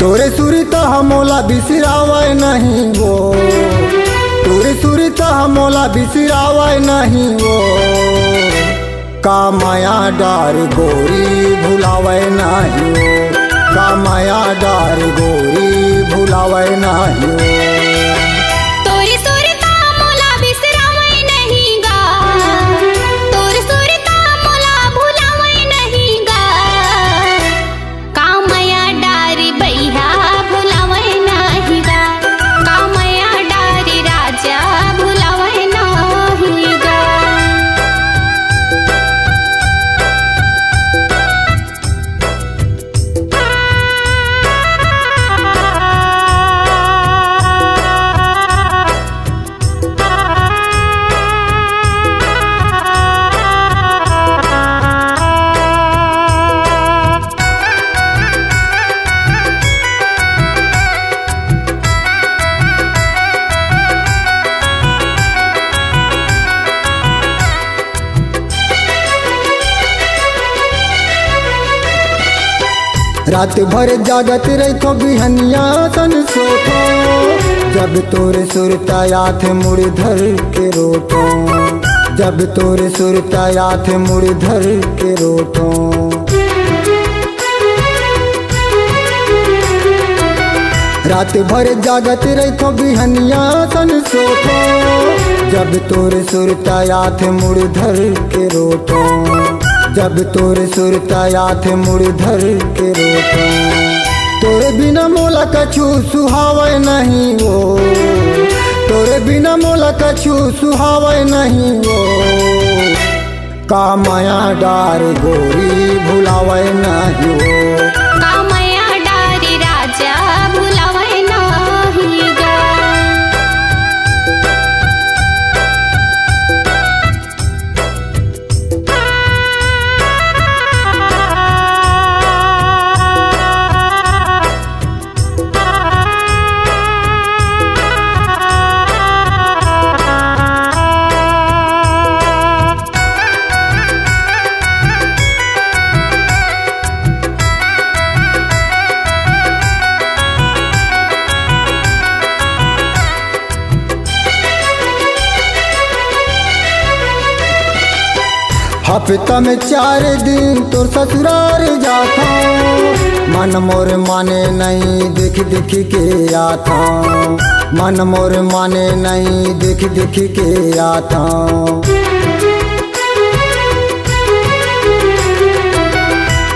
तोरे सुरता मोला बिसरावे नहीं वो, तोरे सुरता मोला बिसरावे नहीं वो। का माया डार गोरी भुलावे नहीं वो, का माया डार गोरी भुलावे नहीं वो। तोरे सुरता मोला बिसरावे नहीं गा, तोरे सुरता मोला भुलावे नहीं गा। का माया डारी बैहा भुलावे नहीं गा, का माया डारी राजा भुलावे नहीं गा। रात भर जागत रखो बिहनिया सन सोतो, जब तोरे सुरता याद मुड़ धर के रोतो, जब तोरे सुरता याद मुड़ धर के रोतो। रात भर जागत रखो बिहनिया सन सोतो, जब तोरे सुरता याद मुड़ धर के रोतो, जब तोरे सुरता याद मुड़ धर के रोतो। तोरे बिना मोला कछु सुहावे नहीं वो, तोरे बिना मोला कछु सुहावे नहीं वो। का माया डार गोरी भुलावे नहीं वो, का माया डारी राजा भुलावे नहीं गा। हफ्ता में 4 दिन तोर ससुराल जाता, मन मोर माने नहीं देख देख के आता, मन मोर माने नहीं देख देख के आता।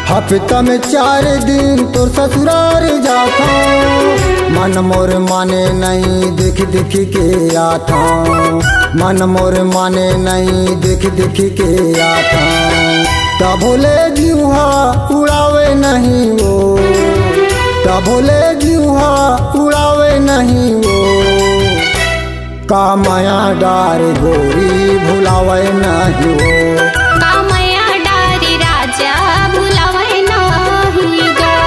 हफ्ता में 4 दिन तोर ससुराल जाता, मन मोर माने नहीं देख देख के आता, मन मोर माने नहीं देख देख के आता। तब भोले जीवा उड़ावे नहीं वो, तब भोले जीवा उड़ावे नहीं वो। का माया डार गोरी भुलावे नहीं वो, का माया डारी राजा भुलावे नहीं गा।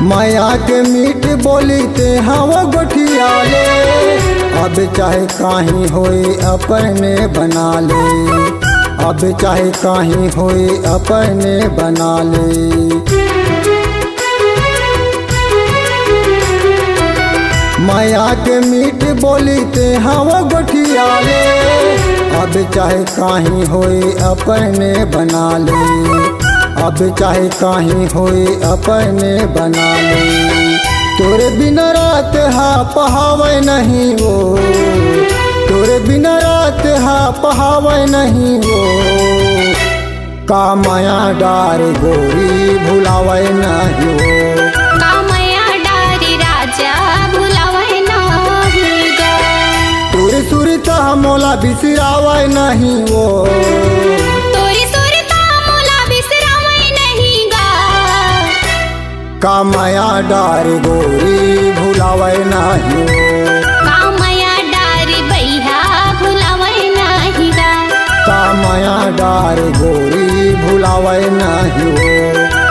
माया के मीठ बोली ते हवा गोठियाले, अब चाहे काहीं होए अपने बना ले, अब चाहे काहीं होए अपने बना ले। माया के मीठ बोली ते हवा गोठियाले, अब चाहे काहीं होए अपने बना ले, अब चाहे काहीं होए अपने बना ले। तोरे बिना रात हा पहावे नहीं वो, तोरे बिना रात हा पहावे नहीं वो। का माया डार गोरी भुलावे नहीं वो, का माया डारी राजा भुलावे नहीं गा। तोरे सुरता मोला बिसरावे नहीं वो, तोरे सुरता का माया डार गोरी भुलावे नाही हो। का माया डारी भैया भुलावे नाही गा। का माया डार गोरी भुलावे नाही हो।